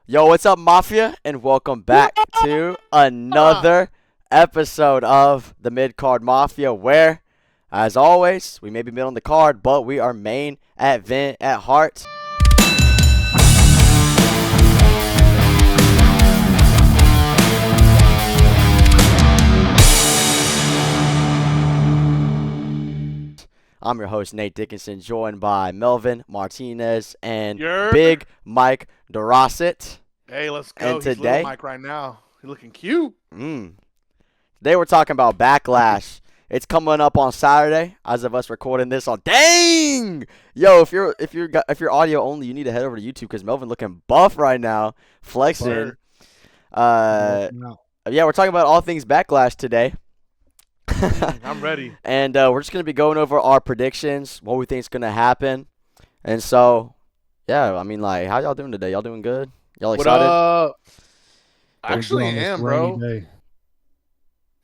Yo, what's up, Mafia? And welcome back to another episode of the Mid Card Mafia, where, as always, we may be mid on the card, but we are main event at heart. I'm your host, Nate Dickinson, joined by Melvin Martinez and Yerp. Big Mike Dorosset. Hey, let's go. And He's today- little Mike right now. He's looking cute. Today we're talking about Backlash. It's coming up on Saturday, as of us recording this on. Dang! Yo, if you're audio only, you need to head over to YouTube because Melvin looking buff right now, flexing. Butter. Yeah, we're talking about all things Backlash today. I'm ready. And we're just gonna be going over our predictions, what we think is gonna happen, and so, yeah. I mean, like, how y'all doing today? Y'all doing good? Y'all What excited? up? We're Actually, on this am, rainy bro. day.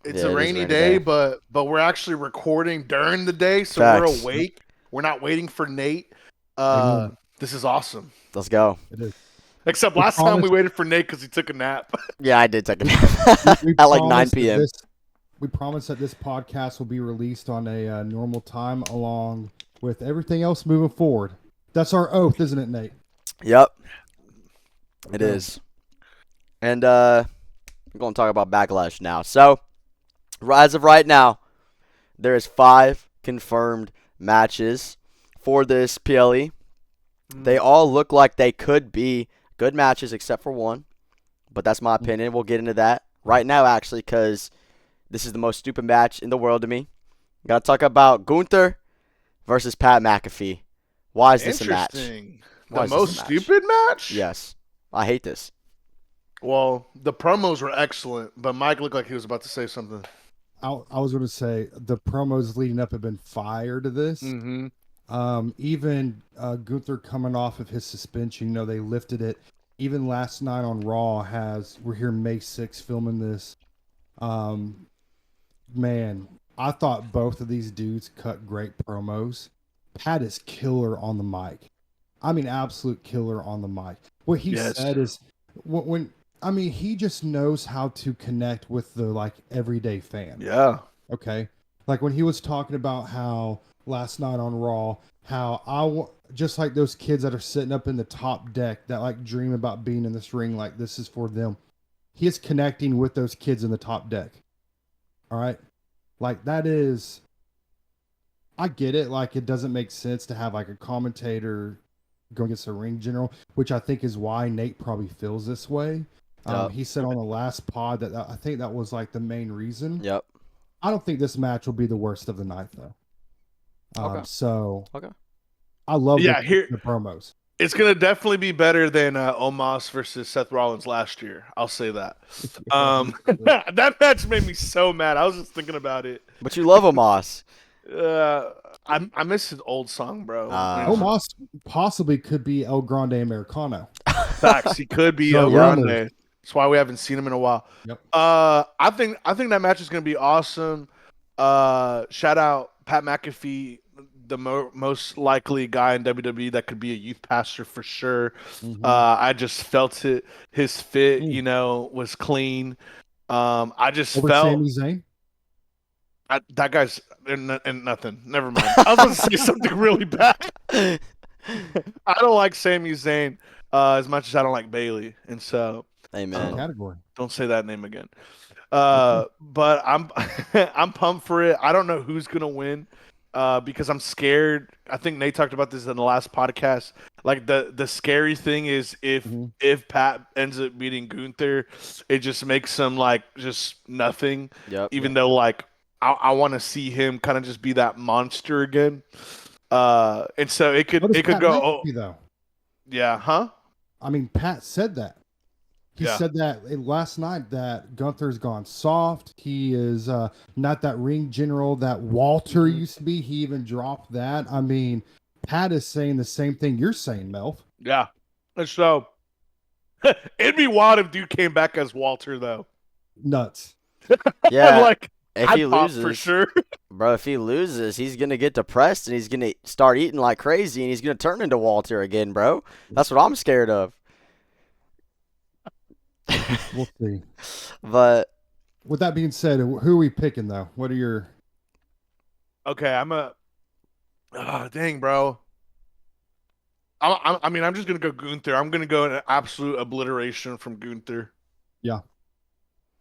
It's Yeah, it a is rainy rainy day, day. but we're actually recording during the day, so Facts. we're awake. We're not waiting for Nate. Amen. This is awesome. Let's go. It is. Except We last time we promised- waited for Nate because he took a nap. Yeah, I did take a nap We at like 9 promised that p.m. we promise that this podcast will be released on a normal time, along with everything else moving forward. That's our oath, isn't it, Nate? Yep, it Yeah. is. And we're going to talk about Backlash now. So, as of right now, there is 5 confirmed matches for this PLE. They all look like they could be good matches except for one, but that's my opinion. We'll get into that right now, actually, because this is the most stupid match in the world to me. Got to talk about Gunther versus Pat McAfee. Why is this a match? Interesting. Why The is this a most match? stupid match? Yes. I hate this. Well, the promos were excellent, but Mike looked like he was about to say something. I was going to say the promos leading up have been fire to this. Mm-hmm. Even Gunther coming off of his suspension, they lifted it. Even last night on Raw we're here May 6th filming this. Man, I thought both of these dudes cut great promos. Pat is killer on the mic. I mean, absolute killer on the mic. What he Yes. said is he just knows how to connect with the everyday fan. Yeah. Okay. Like when he was talking about how last night on Raw, how just like those kids that are sitting up in the top deck that dream about being in this ring, like this is for them. He is connecting with those kids in the top deck. All right. Like that is, I get it. Like it doesn't make sense to have like a commentator go against a ring general, which I think is why Nate probably feels this way. Yep. He said on the last pod that I think that was like the main reason. Yep. I don't think this match will be the worst of the night, though. Okay. So Okay. I love Yeah, the promos. It's going to definitely be better than Omos versus Seth Rollins last year. I'll say that. That match made me so mad. I was just thinking about it. But you love Omos. I miss his old song, bro. Omos possibly could be El Grande Americano. Facts. He could be So El rumored. Grande. That's why we haven't seen him in a while. Yep. I think that match is going to be awesome. Shout out Pat McAfee, the most likely guy in WWE that could be a youth pastor for sure. Mhm. I just felt it. His fit, Mm. was clean. I just Over felt Sami Zayn. that guy's in nothing. Never mind. I was going to say something really bad. I don't like Sami Zayn as much as I don't like Bailey, and so Amen. Category. don't say that name again. But I'm I'm pumped for it. I don't know who's gonna win. Because I'm scared. I think Nate talked about this in the last podcast. Like the scary thing is if Pat ends up beating Gunther, it just makes him like just nothing. Yep. Even though like I want to see him kind of just be that monster again. And so it could What does Pat go. McAfee, though? Yeah, huh? I mean, Pat said that. He Yeah. said that last night that Gunther's gone soft. He is not that ring general that Walter used to be. He even dropped that. I mean, Pat is saying the same thing you're saying, Melv. Yeah. And so it'd be wild if dude came back as Walter though. Nuts. Yeah. Like if I'd he pop loses, for sure. bro, if he loses, he's gonna get depressed and he's gonna start eating like crazy and he's gonna turn into Walter again, bro. That's what I'm scared of. We'll see. But With that being said, who are we picking though? What are your? Okay, dang, bro. I'm just gonna go Gunther. I'm gonna go an absolute obliteration from Gunther. Yeah.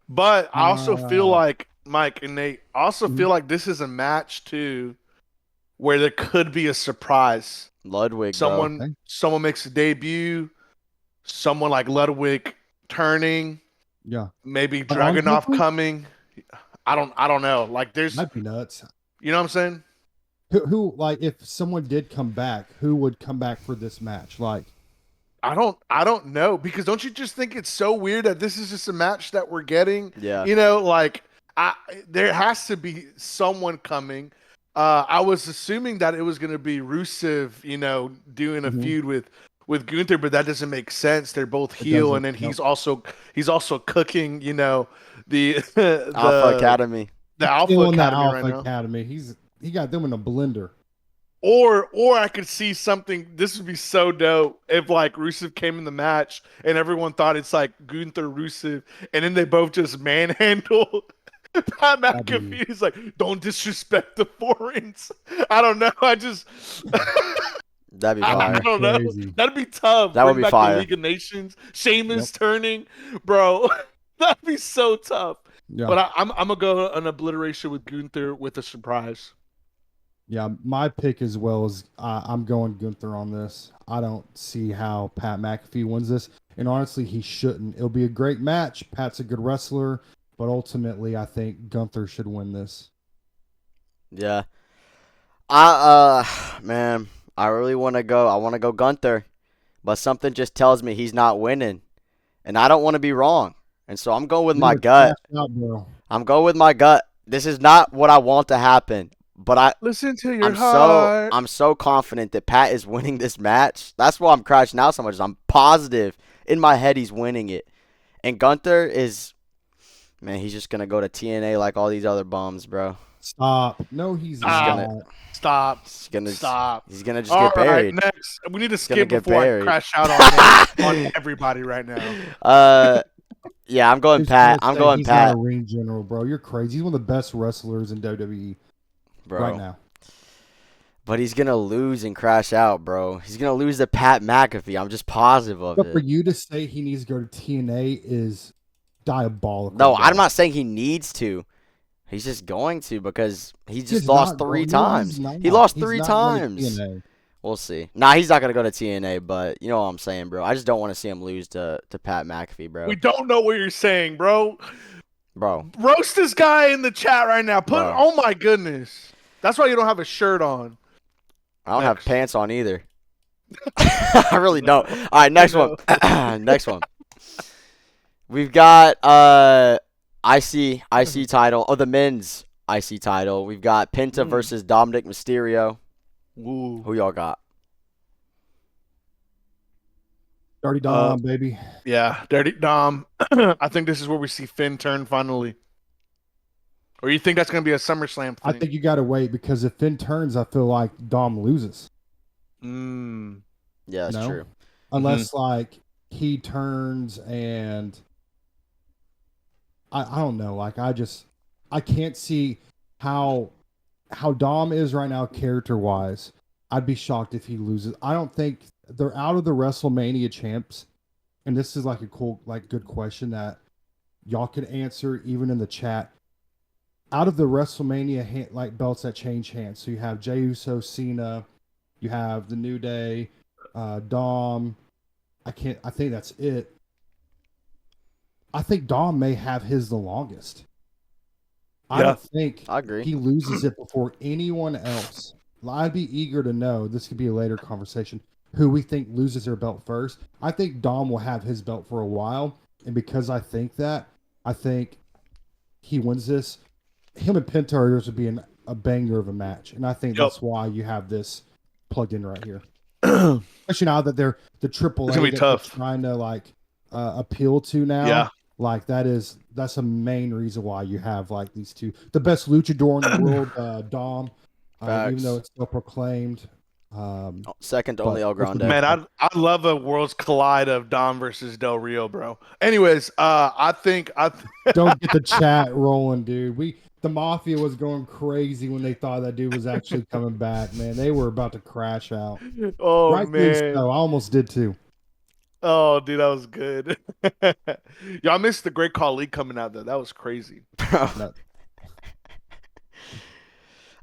But I also feel Uh, like Mike and Nate. I also mhm. feel like this is a match too, where there could be a surprise. Ludwig, bro. Someone, Okay. someone makes a debut. Someone like Ludwig turning, Yeah. maybe But on Dragunov Gunther, coming. I don't know. Like there's, that'd be nuts. you know what I'm saying? Who like if someone did come back, who would come back for this match? Like, I don't know because don't you just think it's so weird that this is just a match that we're getting? Yeah. You know, like I there has to be someone coming. I was assuming that it was going to be Rusev, doing a Mhm. feud with Gunther, but that doesn't make sense. They're both It heel, and doesn't. then Nope. he's also cooking, the Alpha the Academy. the Alpha Killing that Academy right Alpha now. Academy. He got them in a blender. Or I could see something. This would be so dope if like Rusev came in the match and everyone thought it's like Gunther Rusev, and then they both just manhandle Pat That'd be McAfee. He's like, "Don't disrespect the foreigns." I don't know. That'd be I fire. that'd be don't know. crazy. That'd be tough. That would Bring be back the fire. League of Nations. Yep. Sheamus turning, bro. That'd be so tough. Yeah. But I'm gonna go an obliteration with Gunther with a surprise. Yeah. My pick as well is I'm going Gunther on this. I don't see how Pat McAfee wins this, and honestly, he shouldn't. It'll be a great match. Pat's a good wrestler, but ultimately, I think Gunther should win this. Yeah. Man, I really want to go. I want to go Gunther, but something just tells me he's not winning, and I don't want to be wrong. And so I'm going with You my gotta gut. cash out, bro. I'm going with my gut. This is not what I want to happen, but Listen to your I'm heart. so confident that Pat is winning this match. That's why I'm crashing out so much. I'm positive in my head he's winning it. And Gunther is, man, he's just gonna go to TNA like all these other bums, bro. Stop. No, he's He's Stop. not. Stop. He's gonna Stop. he's gonna just All get right, buried. next. We need to gonna skip get before I buried. crash out on everybody right now. Yeah, I'm going Just Pat. gonna I'm say going he's not a Pat, ring general, bro. You're crazy. He's one of the best wrestlers in WWE right bro. now. But he's gonna lose and crash out, bro. He's gonna lose to Pat McAfee. I'm just positive of But for it. you to say he needs to go to TNA is diabolical. No, bro. I'm not saying he needs to. He's just going to because he just He's lost not three going. No, he's times. not. He lost He's three not going to times. TNA. We'll see. Nah, he's not gonna go to TNA, but you know what I'm saying, bro. I just don't want to see him lose to Pat McAfee, bro. We don't know what you're saying, bro. Bro, Roast this guy in the chat right now. Bro. Oh my goodness. That's why you don't have a shirt on. I don't have Next. pants on either. I really don't. All right, next one. Next one. We've got IC title. Oh, the men's IC title. We've got Penta Mm. versus Dominic Mysterio. Ooh. Who y'all got? Dirty Dom, baby. Yeah, Dirty Dom. I think this is where we see Finn turn finally. Or you think that's going to be a SummerSlam thing? I think you got to wait because if Finn turns, I feel like Dom loses. Mm. Yeah, that's No. true. Unless like he turns and I don't know. Like I can't see how Dom is right now character wise. I'd be shocked if he loses. I don't think they're out of the WrestleMania champs. And this is like a cool, like good question that y'all could answer even in the chat. Out of the WrestleMania like belts that change hands, so you have Jey Uso, Cena, you have the New Day, Dom. I think that's it. I think Dom may have his the longest. I Yeah. don't think I agree. he loses it before anyone else. I'd be eager to know. This could be a later conversation. Who we think loses their belt first. I think Dom will have his belt for a while, and because I think that, I think he wins this. Him and Penta would be a banger of a match, and I think Yep. that's why you have this plugged in right here. Especially now that they're the triple A It's gonna be that tough. they're trying to like appeal to now. Yeah. Like that's a main reason why you have like these two, the best luchador in the world, Dom. Even Facts. though it's still proclaimed, Second to only El Grande. Man, I love a worlds collide of Dom versus Del Rio, bro. Anyways, I think Don't get the chat rolling, dude. The Mafia was going crazy when they thought that dude was actually coming back, man. They were about to crash out. oh Rightfully man, so. I almost did too. oh dude, that was good. Y'all missed the Great Khali coming out though. That was crazy. Bro. No.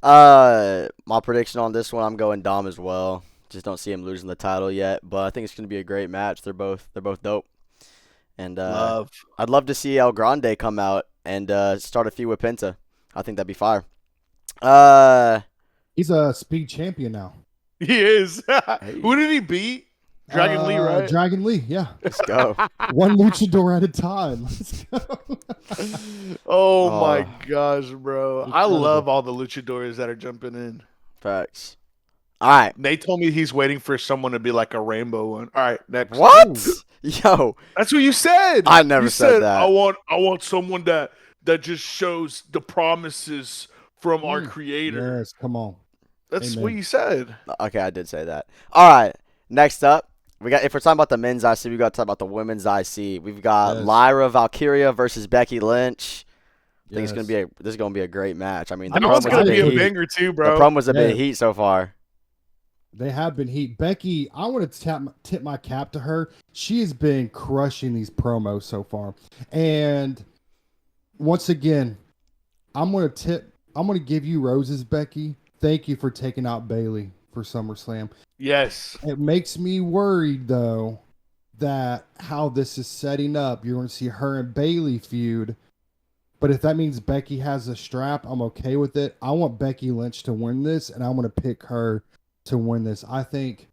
My prediction on this one, I'm going Dom as well. Just don't see him losing the title yet, but I think it's gonna be a great match. They're both dope, and I'd love to see El Grande come out and start a feud with Penta. I think that'd be fire. He's a speed champion now. He is. Hey. Who did he beat? Dragon Lee, right? Dragon Lee, yeah. Let's go. One luchador at a time. Let's go. Oh my gosh, bro. I Incredible. love all the luchadors that are jumping in. Facts. All right. They told me he's waiting for someone to be like a rainbow one. All right, next. What? Yo, That's what you said. I never You said that. I want someone that just shows the promises from our creator. Yes, come on. That's Amen. what you said. okay, I did say that. All right. Next up, if we're talking about the men's IC, we got to talk about the women's IC. We've got Yes. Lyra Valkyria versus Becky Lynch. I think Yes. this is gonna be a great match. I mean, the That one's promos gonna have be been a heat. banger too, The bro. promos have been Yeah. heat so far. They have been heat. Becky, I want to tip my cap to her. She has been crushing these promos so far. And once again, I'm going to give you roses, Becky. Thank you for taking out Bailey for SummerSlam. Yes. It makes me worried though that how this is setting up. You're going to see her and Bailey feud. But if that means Becky has a strap, I'm okay with it. I want Becky Lynch to win this, and I'm going to pick her to win this. I think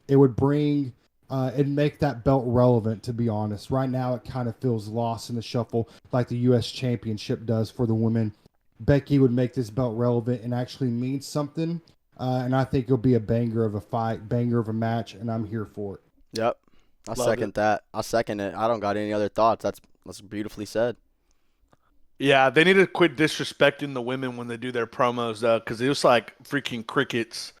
it would bring it'd make that belt relevant, to be honest. Right now it kind of feels lost in the shuffle like the US Championship does for the women. Becky would make this belt relevant and actually mean something, and I think it'll be a banger of a fight, banger of a match, and I'm here for it. Yep. I Love second it. that. I second it. I don't got any other thoughts. That's beautifully said. Yeah, they need to quit disrespecting the women when they do their promos though, because it was like freaking crickets.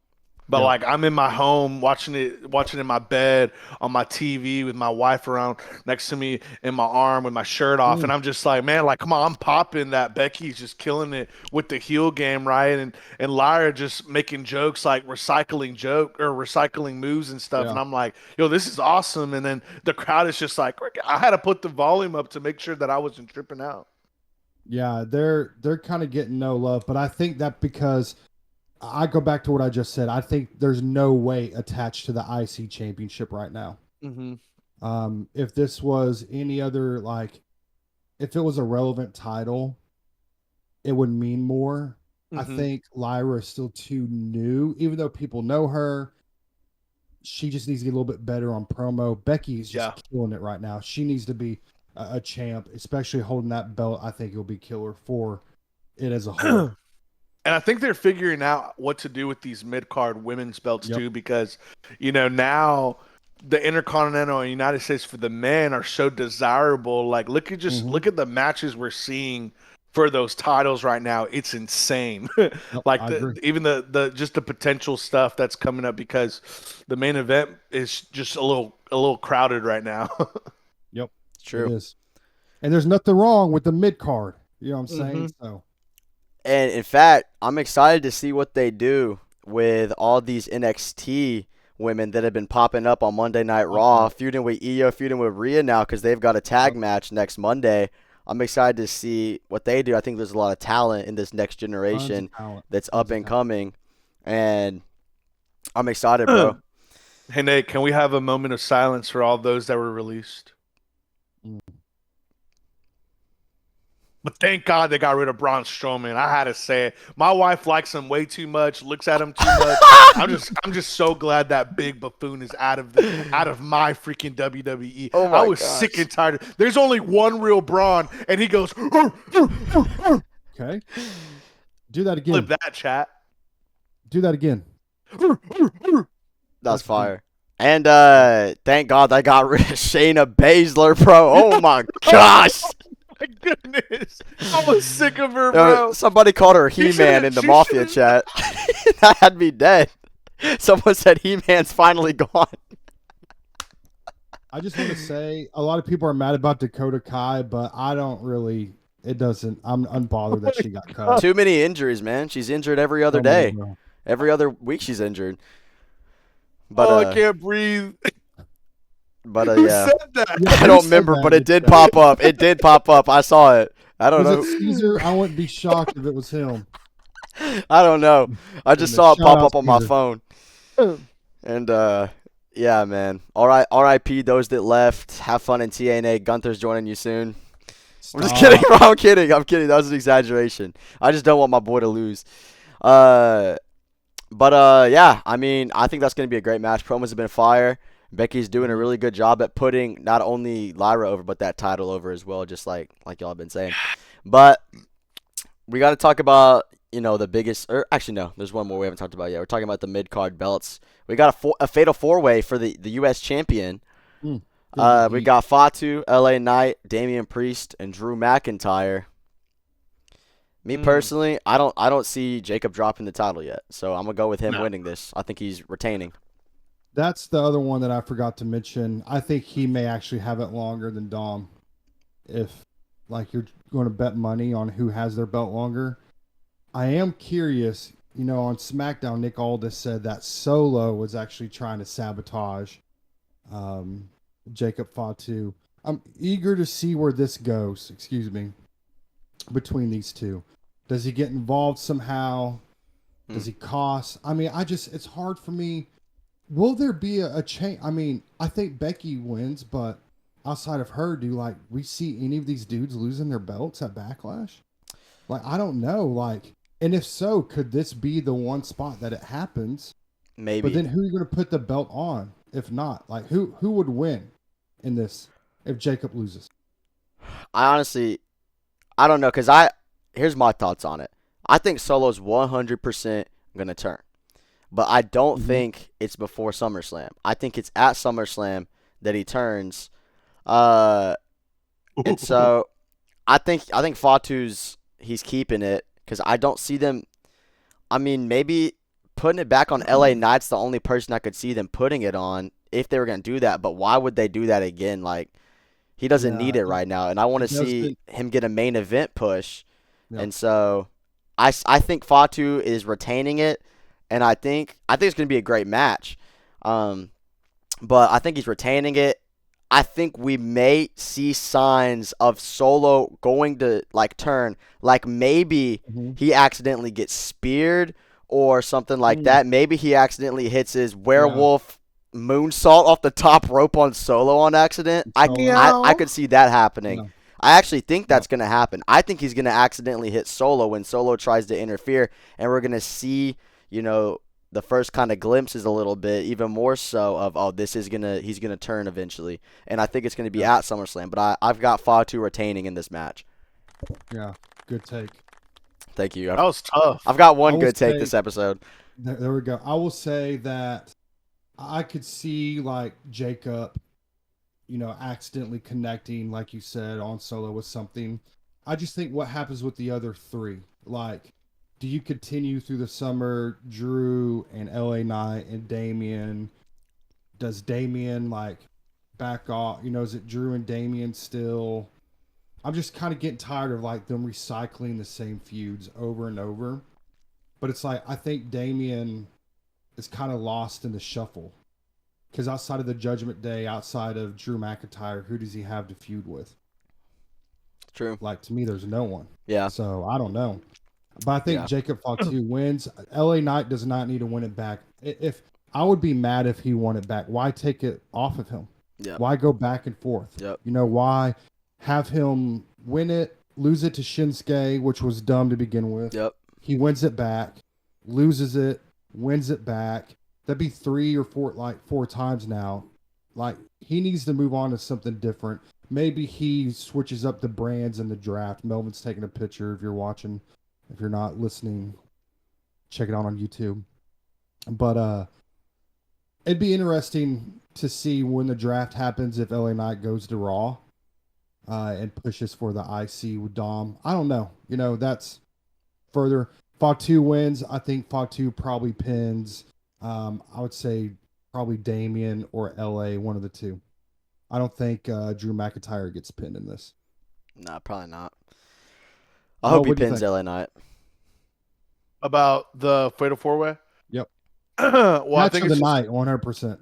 But Yeah. like I'm in my home watching it in my bed on my TV with my wife around next to me in my arm with my shirt off, and I'm just like, man, like come on, I'm popping that Becky's just killing it with the heel game, right? And Lyra just making jokes like recycling moves and stuff, Yeah. and I'm like, yo, this is awesome. And then the crowd is just like, I had to put the volume up to make sure that I wasn't tripping out. Yeah, they're kind of getting no love, but I think that because I go back to what I just said. I think there's no weight attached to the IC championship right now. Mm-hmm. If this was any other, like, if it was a relevant title, it would mean more. I think Lyra is still too new, even though people know her. She just needs to get a little bit better on promo. Becky is just killing it right now. She needs to be a champ, especially holding that belt. I think it'll be killer for it as a whole. And I think they're figuring out what to do with these mid-card women's belts too, because, you know, now the Intercontinental and United States for the men are so desirable. Like, look at the matches we're seeing for those titles right now. It's insane. Like even the just the potential stuff that's coming up, because the main event is just a little crowded right now. Yep, True. it is. And there's nothing wrong with the mid card. You know what I'm saying? So. And in fact, I'm excited to see what they do with all these NXT women that have been popping up on Monday Night Raw, feuding with Io, feuding with Rhea now because they've got a tag match next Monday. I'm excited to see what they do. I think there's a lot of talent in this next generation that's up and coming, and I'm excited, bro. Hey, Nate, can we have a moment of silence for all those that were released? But thank God they got rid of Braun Strowman. I had to say it. My wife likes him way too much, looks at him too much. I'm just so glad that big buffoon is out of my freaking WWE. Oh my I was gosh. sick and tired. There's only one real Braun, and he goes. Okay. Do that again. Flip that, chat. Do that again. That's fire. And thank God they got rid of Shayna Baszler, bro. Oh my gosh. My goodness, I was sick of her, bro. Somebody called her He-Man in the she Mafia should've- chat. I had me dead. Someone said He-Man's finally gone. I just want to say a lot of people are mad about Dakota Kai, but I don't really. It doesn't. I'm unbothered that she got cut. Too many injuries, man. She's injured every other So many, day. bro. Every other week she's injured. But Oh, I can't breathe. Who yeah. said that? Yeah, I who don't said remember, that but in it the did chat? pop up. It did pop up. I saw it. I don't Was know. it Caesar? I wouldn't be shocked if it was him. I don't know. I just saw it Shout pop out up on my Caesar. phone. And yeah, man. All right, R.I.P. those that left. Have fun in TNA. Gunther's joining you soon. I'm just kidding, bro. I'm kidding. I'm kidding. That was an exaggeration. I just don't want my boy to lose. Yeah. I mean, I think that's gonna be a great match. Promos have been fire. Becky's doing a really good job at putting not only Lyra over, but that title over as well, just like y'all have been saying. But we got to talk about the biggest. Or actually, no, there's one more we haven't talked about yet. We're talking about the mid card belts. We got a fatal 4-way for the U.S. champion. We got Fatu, LA Knight, Damian Priest, and Drew McIntyre. Me personally, I don't see Jacob dropping the title yet, so I'm gonna go with him winning this. I think he's retaining. That's the other one that I forgot to mention. I think he may actually have it longer than Dom. If like you're going to bet money on who has their belt longer, I am curious. On SmackDown, Nick Aldis said that Solo was actually trying to sabotage Jacob Fatu. I'm eager to see where this goes. Excuse me. Between these two, does he get involved somehow? Does he cost? I mean, it's hard for me. Will there be a change? I mean, I think Becky wins, but outside of her, do we see any of these dudes losing their belts at Backlash? I don't know. And if so, could this be the one spot that it happens? Maybe. But then who are you going to put the belt on? If not, who would win in this if Jacob loses? I don't know, because here's my thoughts on it. I think Solo's 100% going to turn. But I don't think it's before SummerSlam. I think it's at SummerSlam that he turns. And so I think Fatu's he's keeping it because I don't see them. I mean, maybe putting it back on LA Knight's the only person I could see them putting it on if they were going to do that. But why would they do that again? He doesn't need it right now, and I want to see him get a main event push. Yeah. And so I think Fatu is retaining it. And I think it's going to be a great match. But I think he's retaining it. I think we may see signs of Solo going to turn. Maybe he accidentally gets speared or something like that. Maybe he accidentally hits his werewolf moonsault off the top rope on Solo on accident. I could see that happening. Yeah. I actually think that's going to happen. I think he's going to accidentally hit Solo when Solo tries to interfere, and we're going to see the first kind of glimpses a little bit, even more so of he's gonna turn eventually, and I think it's gonna be at SummerSlam. But I've got Fatu retaining in this match. Yeah, good take. Thank you. That was tough. I've got one good take this episode. There we go. I will say that I could see Jacob, accidentally connecting, like you said, on Solo with something. I just think what happens with the other three, do you continue through the summer, Drew and LA Knight and Damian? Does Damian back off? Is it Drew and Damian still? I'm just kind of getting tired of them recycling the same feuds over and over. But it's I think Damian is kind of lost in the shuffle. Because outside of the Judgment Day, outside of Drew McIntyre, who does he have to feud with? True. To me, there's no one. Yeah. So I don't know. But I think Jacob Fatu wins. LA Knight does not need to win it back. If I would be mad if he won it back. Why take it off of him? Yep. Why go back and forth? Yep. Why have him win it, lose it to Shinsuke, which was dumb to begin with. Yep. He wins it back, loses it, wins it back. That'd be 3 or 4 times now. He needs to move on to something different. Maybe he switches up the brands in the draft. Melvin's taking a picture if you're watching. If you're not listening, check it out on YouTube. But it'd be interesting to see when the draft happens if LA Knight goes to Raw and pushes for the IC with Dom. I don't know. That's further. Fatu wins. I think Fatu probably pins I would say probably Damian or LA, one of the two. I don't think Drew McIntyre gets pinned in this. Nah, probably not. I Mo, hope he what do you pins think? LA Knight. About the Fatal 4-Way? Yep. Well, I Match think of the it's just night, 100%.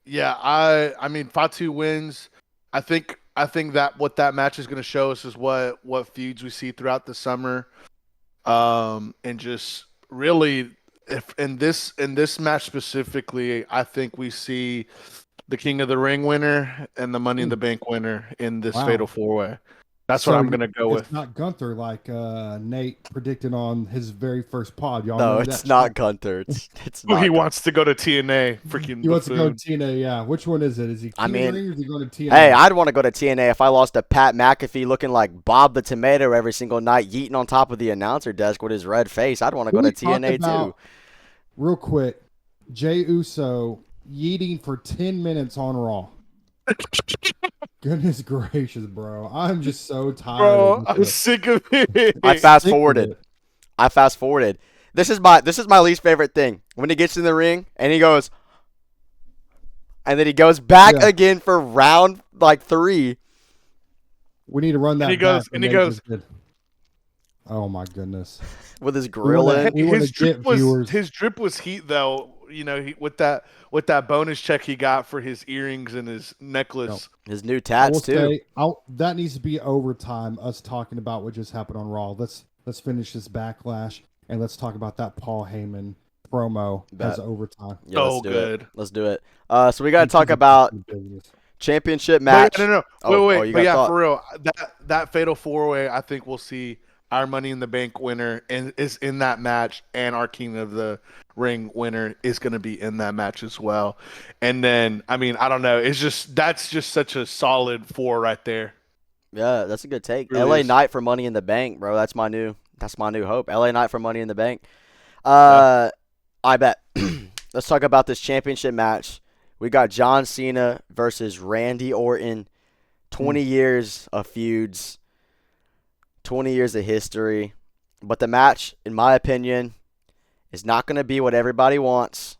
yeah. I mean, Fatu wins. I think that what that match is going to show us is what feuds we see throughout the summer, and just really if in this match specifically, I think we see the King of the Ring winner and the Money in Hmm. the Bank winner in this Wow. Fatal 4-Way. That's what So I'm going to go it's with. not Gunther like Nate predicted on his very first pod. Y'all No, remember it's that shit? not Gunther. It's He not Gunther. wants to go to TNA, freaking He wants to go to buffoon. TNA, yeah. Which one is it? Is he I King of the mean, Ring or is he going to TNA? hey, I'd want to go to TNA if I lost to Pat McAfee looking like Bob the Tomato every single night, yeeting on top of the announcer desk with his red face. I'd want to Can go to we talk TNA too. about, real quick, Jay Uso yeeting for 10 minutes on Raw? Goodness gracious, bro. I'm just so tired Bro, of I'm this. sick of I I'm it. fast sick of forwarded. it. I fast forwarded. This is my least favorite thing. When he gets in the ring and he goes, and then he goes back Yeah. again for round like 3 We need to run And he that back. goes, What and he Nate goes, just did. Oh my goodness. with his We want grill to in. we want to his drip get was viewers. his drip was heat though. You know, with that bonus check he got for his earrings and his necklace. His new I will tats too. say that needs to be overtime. Us talking about what just happened on Raw. Let's finish this backlash and let's talk about that Paul Heyman promo Bet. as overtime. Yeah, let's So do good. it. Let's do it. So we got to Because talk of about business. championship But match. yeah, no, Oh, wait. you But got yeah, thought. for real, that fatal 4-way, I think we'll see our Money in the Bank winner is in that match, and our King of the Ring winner is going to be in that match as well. And then, I mean, I don't know. That's just such a solid 4 right there. Yeah, that's a good take. Really LA is. Knight for Money in the Bank, bro. That's my new hope. LA Knight for Money in the Bank. Yeah. I bet. Let's talk about this championship match. We got John Cena versus Randy Orton. 20 years of feuds, 20 years of history. But the match, in my opinion, is not going to be what everybody wants.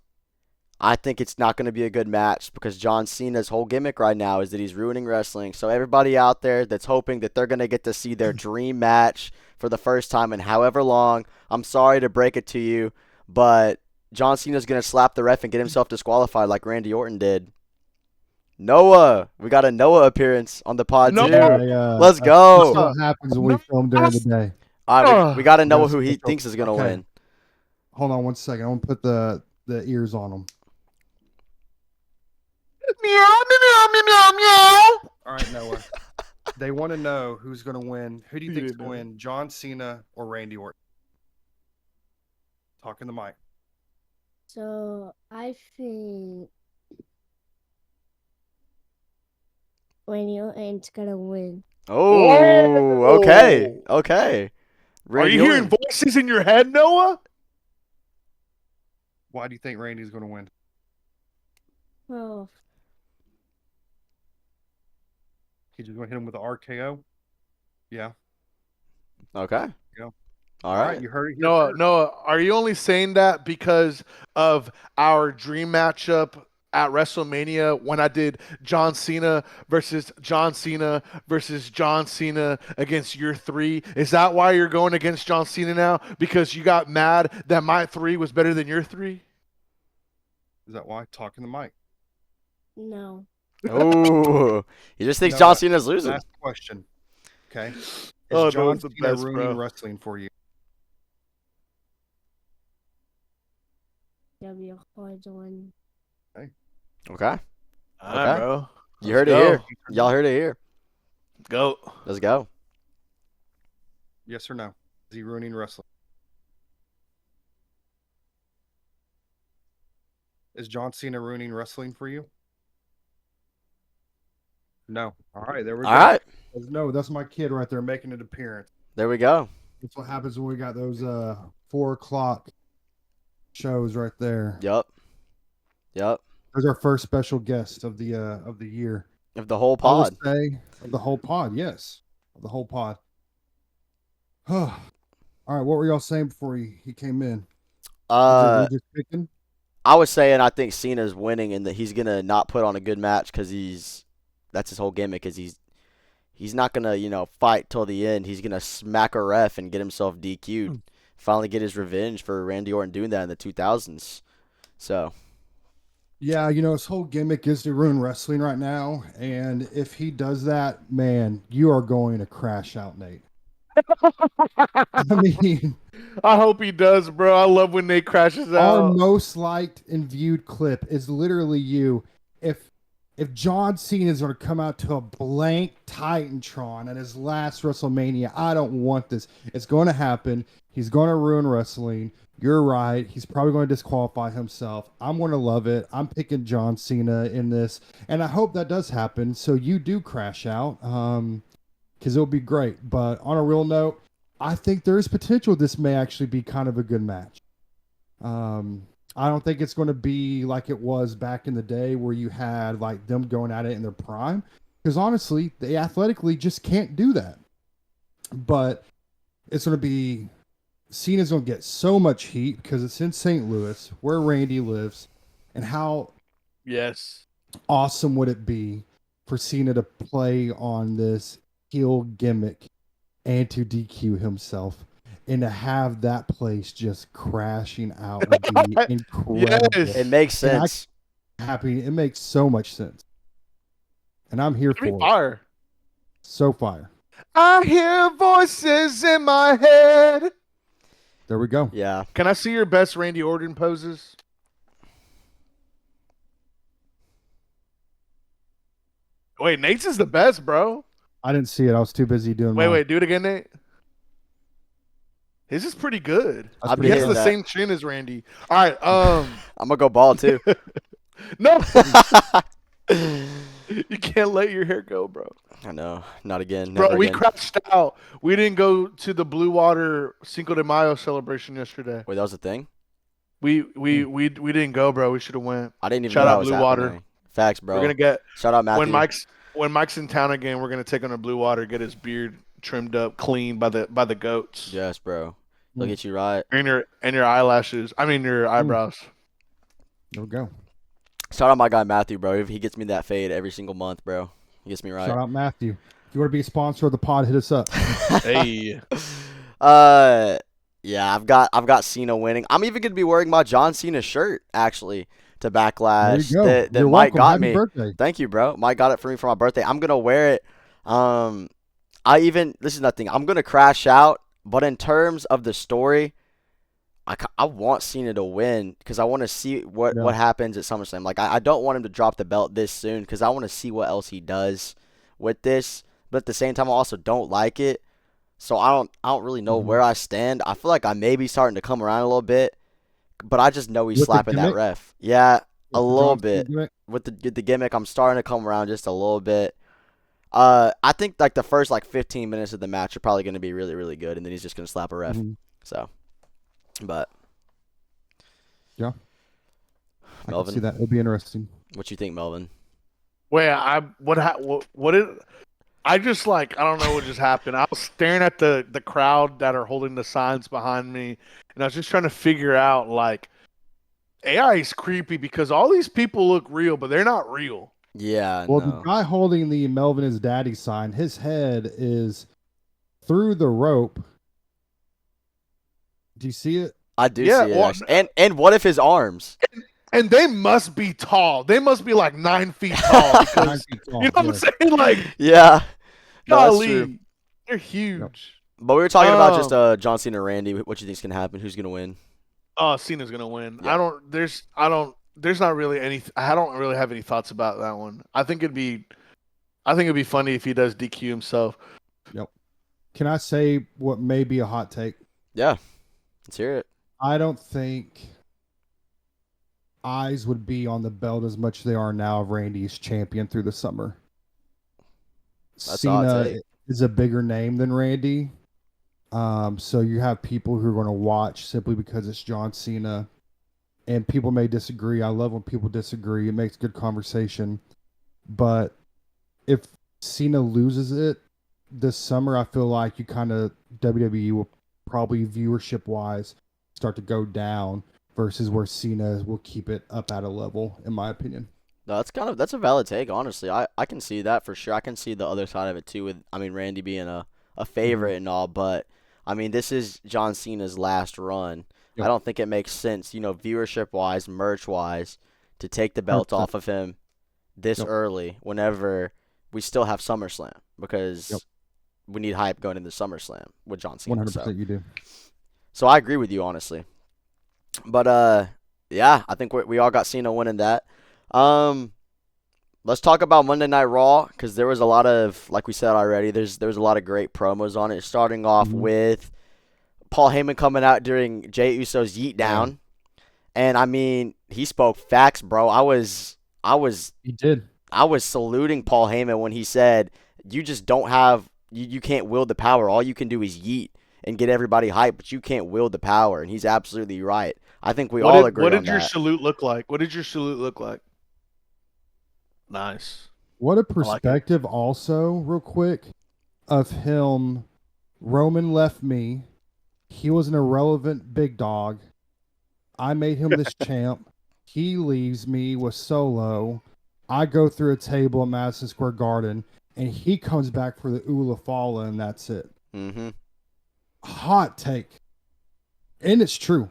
I think it's not going to be a good match because John Cena's whole gimmick right now is that he's ruining wrestling. So everybody out there that's hoping that they're going to get to see their dream match for the first time in however long, I'm sorry to break it to you, but John Cena's going to slap the ref and get himself disqualified like Randy Orton did. Noah, we got a Noah appearance on the pod No. too. Yeah, Let's that's go. what happens when No. we film during the day. All right, we got to We got know a who he special- thinks is going to okay. win. Hold on one second. I want to put the ears on them. Meow, meow, meow, meow, meow. All right, Noah. They want to know who's going to win. Who do you You think's didn't going to know. win? John Cena or Randy Orton? Talking the mic. So I think Randy Orton's gonna win. Oh, okay. Okay. Are Randy you hearing Orton. voices in your head, Noah? Why do you think Randy's going to win? Well, He's just going to hit him with the RKO? Yeah. Okay. Yeah. All right. You heard it here Noah, first. Noah, are you only saying that because of our dream matchup at WrestleMania when I did John Cena versus John Cena versus John Cena against your 3? Is that why you're going against John Cena now? Because you got mad that my 3 was better than your 3? Is that why? Talking the mic. no. Oh, he just thinks No, John Cena's losing. Last question. Okay. Is Oh, John Noah's the Cena best, ruining bro. wrestling for you? That'll be a hard one. Okay. All right, Okay. bro. You heard it Let's here. Y'all heard it here. Go. Let's go. Yes or no? Is he ruining wrestling? Is John Cena ruining wrestling for you? No. All right, there we All go. right. No, that's my kid right there making an appearance. There we go. That's what happens when we got those 4 o'clock shows right there. Yup. Yup. There's our first special guest of the year. Of the whole I will pod. say of the whole pod, yes. Of the whole pod. All right, what were y'all saying before he came in? Uh, We just picking? I was saying I think Cena's winning and that he's gonna not put on a good match because that's his whole gimmick is he's not gonna fight till the end. He's gonna smack a ref and get himself DQ'd. Finally get his revenge for Randy Orton doing that in the 2000s. So Yeah, his whole gimmick is to ruin wrestling right now, and if he does that, man, you are going to crash out, Nate. I mean, I hope he does, bro. I love when Nate crashes our out. most liked and viewed clip is literally you. If John Cena is going to come out to a blank Titantron at his last WrestleMania, I don't want this. It's going to happen. He's going to ruin wrestling. You're right. He's probably going to disqualify himself. I'm going to love it. I'm picking John Cena in this, and I hope that does happen. So you do crash out, because it'll be great. But on a real note, I think there is potential. This may actually be kind of a good match. I don't think it's going to be like it was back in the day where you had like them going at it in their prime, because honestly, they athletically just can't do that. But it's going to be Cena's going to get so much heat because it's in St. Louis where Randy lives, and how Yes. awesome would it be for Cena to play on this heel gimmick and to DQ himself and to have that place just crashing out would be incredible. Yes. it makes And sense. Happy. It makes so much sense. And I'm here Give me for it. fire. So fire. I hear voices in my head. There we go. Yeah. Can I see your best Randy Orton poses? Wait, Nate's is the best, bro. I didn't see it. I was too busy doing Wait, do it again, Nate. His is pretty good. I'll be He has hitting the that. same chin as Randy. All right, I'm gonna go bald too. no, you can't let your hair go, bro. I know. Not again. Bro, Never we again. crashed out. We didn't go to the Blue Water Cinco de Mayo celebration yesterday. Wait, that was a thing? We didn't go, bro. We should have went. I didn't even Shout know out that was Blue happening. Water. Facts, bro. We're gonna get Shout out Matthew. when Mike's in town again. We're gonna take on a Blue Water, get his beard trimmed up, clean by the goats, Yes, bro. They'll get you right. and your eyelashes. I mean your eyebrows. There we go. Shout out my guy Matthew, bro. He gets me that fade every single month, bro. He gets me right. Shout out Matthew. If you want to be a sponsor of the pod, hit us up. Hey, Yeah, I've got Cena winning. I'm even gonna be wearing my John Cena shirt actually to Backlash. There you go. That You're Mike welcome. got Happy me. birthday. Thank you, bro. Mike got it for me for my birthday. I'm gonna wear it. This is nothing. I'm gonna crash out, but in terms of the story, I want Cena to win because I want to see what happens at SummerSlam. Like I don't want him to drop the belt this soon because I want to see what else he does with this. But at the same time, I also don't like it. So I don't really know where I stand. I feel like I may be starting to come around a little bit, but I just know he's With the slapping that gimmick? ref. Yeah, a With the little John Cena bit gimmick? with the gimmick. I'm starting to come around just a little bit. I think like the first 15 minutes of the match are probably going to be really really good, and then he's just going to slap a ref. Mhm. So, but Yeah. I Melvin, can see that. It'll be interesting. what you think, Melvin? wait, what did I just I don't know what just happened. I was staring at the crowd that are holding the signs behind me, and I was just trying to figure out AI is creepy because all these people look real, but they're not real. Yeah, Well, no. the guy holding the Melvin is Daddy sign, his head is through the rope. Do you see it? I do Yeah, see it. well, Actually. And what if his arms? And they must be tall. They must be 9 feet tall because 9 feet tall, you know what I'm yeah. saying? Yeah, no, that's true. Golly, they're huge. But we were talking about just John Cena and Randy. What you think's gonna happen? Who's gonna win? Oh, Cena's gonna win. Yeah. There's not really any. I don't really have any thoughts about that one. I think it'd be funny if he does DQ himself. Can I say what may be a hot take? Yeah, let's hear it. I don't think eyes would be on the belt as much as they are now of Randy's champion through the summer. That's a hot Cena take. is a bigger name than Randy. So you have people who are going to watch simply because it's John Cena. And people may disagree. I love when people disagree. It makes good conversation. But if Cena loses it this summer, I feel like WWE will probably viewership-wise start to go down versus where Cena will keep it up at a level, in my opinion. No, that's a valid take, honestly. I can see that for sure. I can see the other side of it too with Randy being a favorite and all, but I mean this is John Cena's last run. Yep. I don't think it makes sense, viewership wise, merch wise, to take the belt 100%. off of him this Yep. early whenever we still have SummerSlam because Yep. we need hype going into SummerSlam with John Cena. 100% you do. So I agree with you honestly. But yeah, I think we all got Cena winning that. Let's talk about Monday Night Raw because there was a lot of, like we said already, there was a lot of great promos on it. Starting off with Paul Heyman coming out during Jey Uso's Yeet Down, and I mean he spoke facts, bro. He did. I was saluting Paul Heyman when he said, "You just don't have you can't wield the power. All you can do is yeet and get everybody hyped, but you can't wield the power." And he's absolutely right. I think we all agree on that. What did your salute look like? What did your salute look like? Nice. What a like it. perspective also, real quick, of him. Roman left me. He was an irrelevant big dog. I made him this champ. He leaves me with Solo. I go through a table at Madison Square Garden, and he comes back for the Ula Fala, and that's it. Mm-hmm. Hot take. And it's true.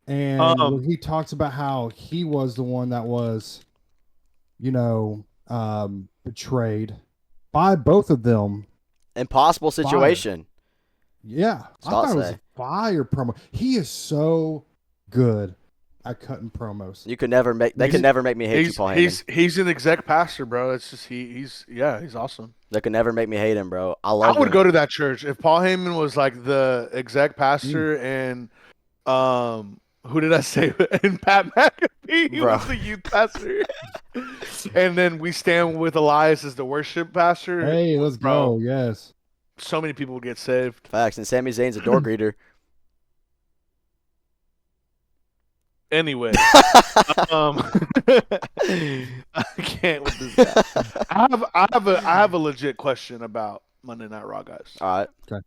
And when he talks about how he was the one that was, betrayed by both of them. Impossible situation. Yeah. I thought it was a fire promo. He is so good at cutting promos. They could never make me hate you, Paul Heyman. He's an exec pastor, bro. It's just he's awesome. They could never make me hate him, bro. I would go to that church if Paul Heyman was like the exec pastor and who did I say? And Pat McAfee, he was the youth pastor. And then we stand with Elias as the worship pastor. Hey, let's go. Yes. So many people would get saved. Facts. And Sami Zayn's a door greeter. Anyway, I can't with this guy. I have a legit question about Monday Night Raw, guys. All right. Okay.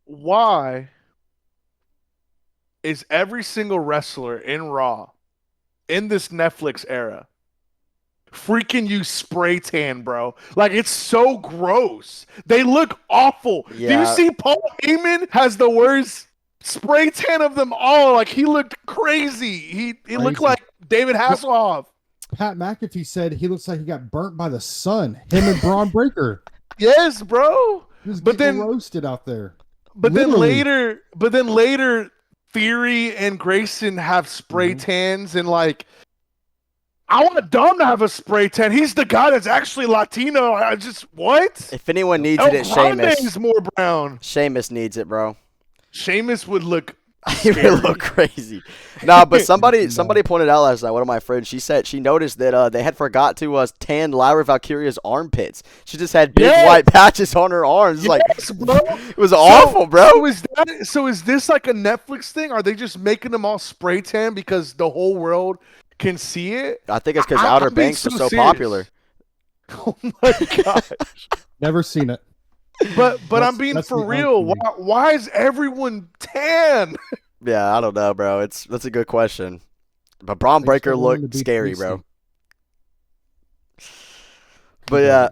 Why is every single wrestler in Raw in this Netflix era freaking use spray tan, bro? Like, it's so gross. They look awful. Yeah. Do you see Paul Heyman has the worst spray tan of them all? Like, he looked crazy. He looked like David Hasselhoff. Pat McAfee said he looks like he got burnt by the sun. Him and Braun Breaker. Yes, bro. He was But getting then roasted out there. But Literally. then later, Theory and Grayson have spray tans, and like, I want Dom to have a spray tan. He's the guy that's actually Latino. I just what? If anyone needs El it, it's Grande Sheamus. is more brown. Sheamus needs it, bro. Sheamus would look. He would look crazy. No, but somebody pointed out last night. One of my friends, she said she noticed that they had forgot to tan Lyra Valkyria's armpits. She just had big white patches on her arms. Yes, bro. It was awful, bro. So is this like a Netflix thing? Are they just making them all spray tan because the whole world can see it? I think it's because Outer Banks was so serious. popular. Oh my gosh. Never seen it. But I'm being for real. Why is everyone tan? Yeah, I don't know, bro. That's a good question. But Braun Breaker looked scary, bro. But yeah.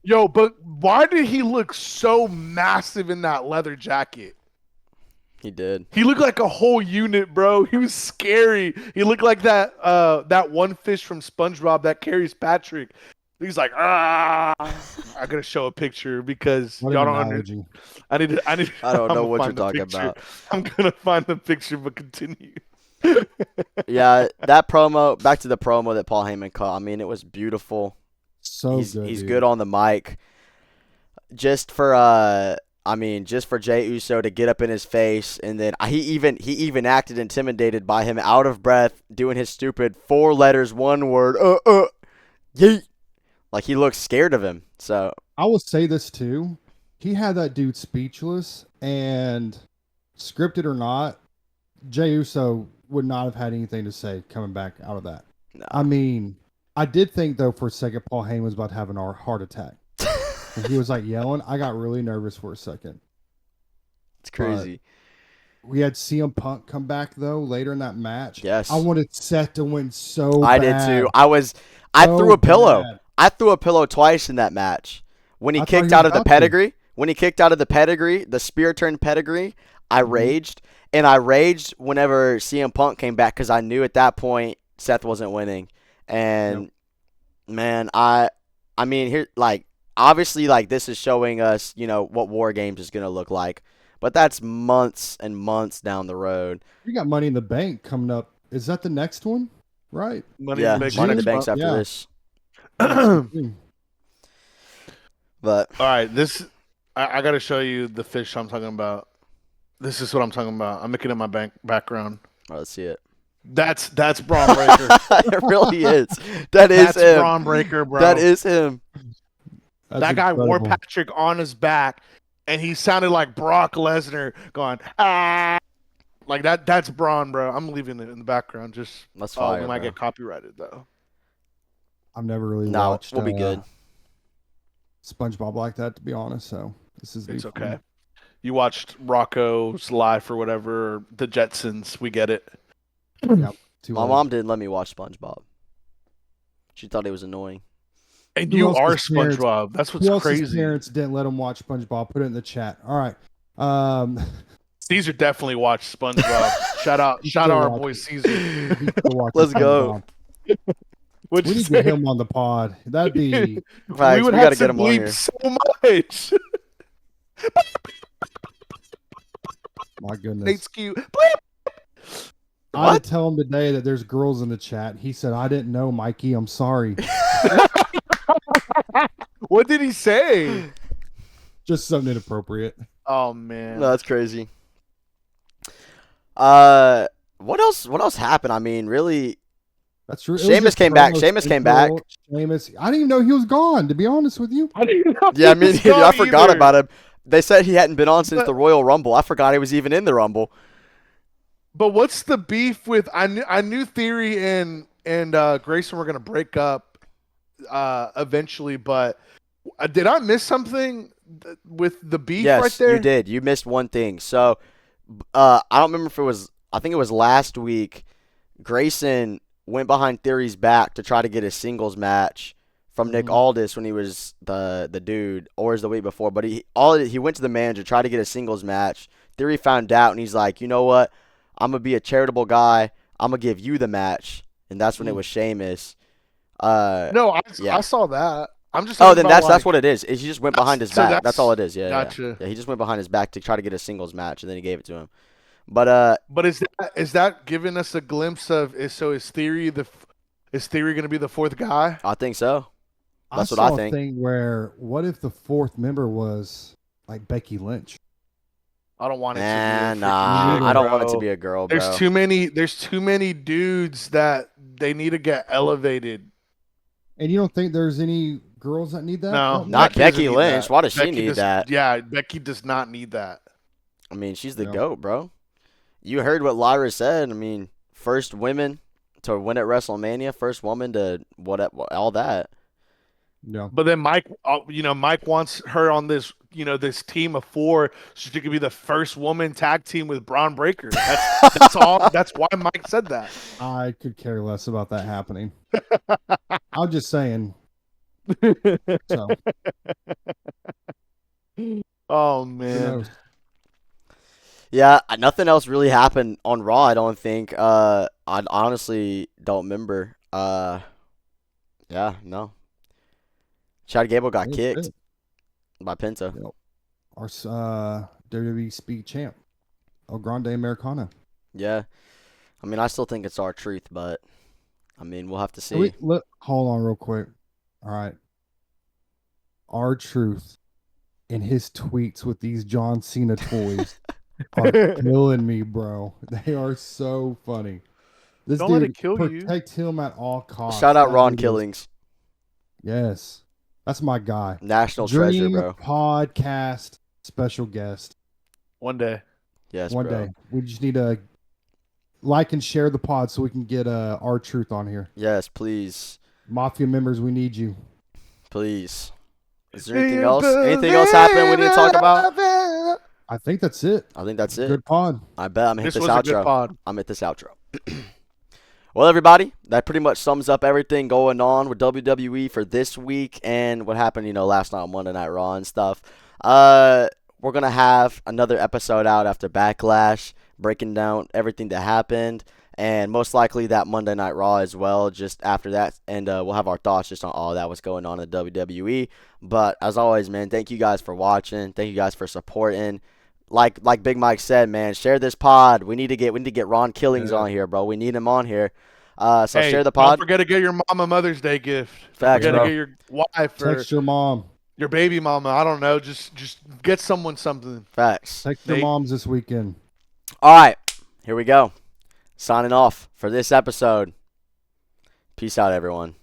Yo, but why did he look so massive in that leather jacket? He did. He looked like a whole unit, bro. He was scary. He looked like that one fish from SpongeBob that carries Patrick. He's like, I gotta show a picture because y'all don't understand. I don't know what you're talking about. I'm gonna find the picture, but continue. Yeah, that promo. Back to the promo that Paul Heyman cut. I mean, it was beautiful. He's good on the mic. Just for Jey Uso to get up in his face, and then he even acted intimidated by him, out of breath, doing his stupid 4 letters, 1 word, yeet. Like, he looked scared of him. So I will say this too. He had that dude speechless, and scripted or not, Jey Uso would not have had anything to say coming back out of that. No. I mean, I did think though for a second Paul Heyman was about to have an heart attack. And he was like yelling. I got really nervous for a second. It's crazy. we had CM Punk come back though later in that match. Yes. I wanted Seth to win so I bad. did too. I So threw a pillow. bad. I threw a pillow twice in that match. When he I thought kicked he out was of the about to. pedigree, the spear turn pedigree, I raged. And I raged whenever CM Punk came back because I knew at that point Seth wasn't winning. And man, I mean here like obviously like this is showing us, what War Games is gonna look like. But that's months and months down the road. You got Money in the Bank coming up. Is that the next one? Right. Money Yeah, in the Bank Money in the next Bank's month. after Yeah. this. Mm. But All right, I got to show you the fish I'm talking about. This is what I'm talking about. I'm making it my background. let's see it. That's Braun Breaker. It really is. That is That's him. Braun Breaker, bro. That is him. That's That guy wore incredible. Patrick on his back, and he sounded like Brock Lesnar going ah, like that. That's Braun, bro. I'm leaving it in the background. Just That's we fire, might bro. get copyrighted though. I've never really No, watched we'll be good. SpongeBob like that, to be honest. So this is It's new for okay. me. You watched Rocco's Life or whatever, or the Jetsons. We get it. Too My old. mom didn't let me watch SpongeBob. She thought it was annoying. And Who you else's are parents- SpongeBob. That's what's Who else's crazy. parents didn't let him watch SpongeBob? Put it in the chat. All right. Caesar definitely watched SpongeBob. shout out still our watch boy it. Caesar. He's still watching Let's go. SpongeBob. What'd We you need to say? get him on the pod. That'd be Facts, we would gotta have get to him on bleep here. so much. my goodness. Nate's cute. I What? would tell him today that there's girls in the chat. He said, "I didn't know, Mikey. I'm sorry." What did he say? Just something inappropriate. Oh man. No, that's crazy. What else? What else happened? I mean, really, That's true. It was Sheamus just came back. promos, Sheamus came intro, back. Sheamus. I didn't even know he was gone. To be honest with you, I didn't know Yeah, I he mean, was gone I forgot either. about him. They said he hadn't been on since But- the Royal Rumble. I forgot he was even in the Rumble. But what's the beef with? I knew Theory and Grayson were gonna break up eventually, but did I miss something with the beef Yes, right there? you did. You missed one thing. So, I don't remember if it was. I think it was last week. Grayson went behind Theory's back to try to get a singles match from Nick Mhm. Aldis when he was the dude, or was the week before. But he went to the manager, tried to get a singles match. Theory found out, and he's like, you know what? I'm gonna be a charitable guy. I'm gonna give you the match, and that's when it was Sheamus. No, Yeah. I saw that. I'm just. Oh, talking then about, that's what it is. He just went behind his so back. that's- That's all it is. Yeah, gotcha. yeah. He just went behind his back to try to get a singles match, and then he gave it to him. But But is that giving us a glimpse of? Is Theory going to be the fourth guy? I think so. That's I what I saw think. a thing where what if the fourth member was like Becky Lynch? I don't want it to be. Man, a freaking nah, chick, I don't want it bro. to be a girl, bro. There's too many. There's too many dudes that they need to get elevated. And you don't think there's any girls that need that? No, Not Becky doesn't Becky need Lynch. that. Why does she Becky need does- that? Yeah, Becky does not need that. I mean, she's the No. GOAT, bro. You heard what Lyra said. I mean, first women to win at WrestleMania, first woman to all that. No. But then Mike wants her on this, this team of 4, so she could be the first woman tag team with Braun Breaker. That's all. That's why Mike said that. I could care less about that happening. I'm just saying. So Oh who man. knows? Yeah, nothing else really happened on Raw. I don't think. I honestly don't remember. Yeah, no. Chad Gable got That was kicked it. by Penta. Our WWE Speed Champ, El Grande Americana. Yeah, I mean, I still think it's our truth, but I mean, we'll have to see. Hold on real quick. All right. Our truth and his tweets with these John Cena toys are killing me, bro. They are so funny. This Don't dude, let it kill you. protect him at all costs. Shout out That Ron dude is- Killings, Yes. That's my guy. national treasure, Dream bro. podcast special guest. One day. Yes, One bro. day. We just need to like and share the pod so we can get our truth on here. Yes, please, Mafia members, we need you. please. Is there anything else? Anything else happened we need to talk about? I think that's it. I think that's it. Good pod. I bet I'm gonna hit This this was a good outro. pod. I'm at this outro. Well, everybody, that pretty much sums up everything going on with WWE for this week and what happened, last night on Monday Night Raw and stuff. We're going to have another episode out after Backlash, breaking down everything that happened, and most likely that Monday Night Raw as well, just after that. And we'll have our thoughts just on all that was going on in the WWE. But as always, man, thank you guys for watching. Thank you guys for supporting. Like Big Mike said, man, share this pod. We need to get Ron Killings on here, bro. We need him on here. So Hey, share the pod. Don't forget to get your mom a Mother's Day gift. Facts, Don't forget bro. to get your wife or Text your mom. your baby mama. I don't know. Just get someone something. Facts. Text your Nate. moms this weekend. All right, here we go. Signing off for this episode. Peace out, everyone.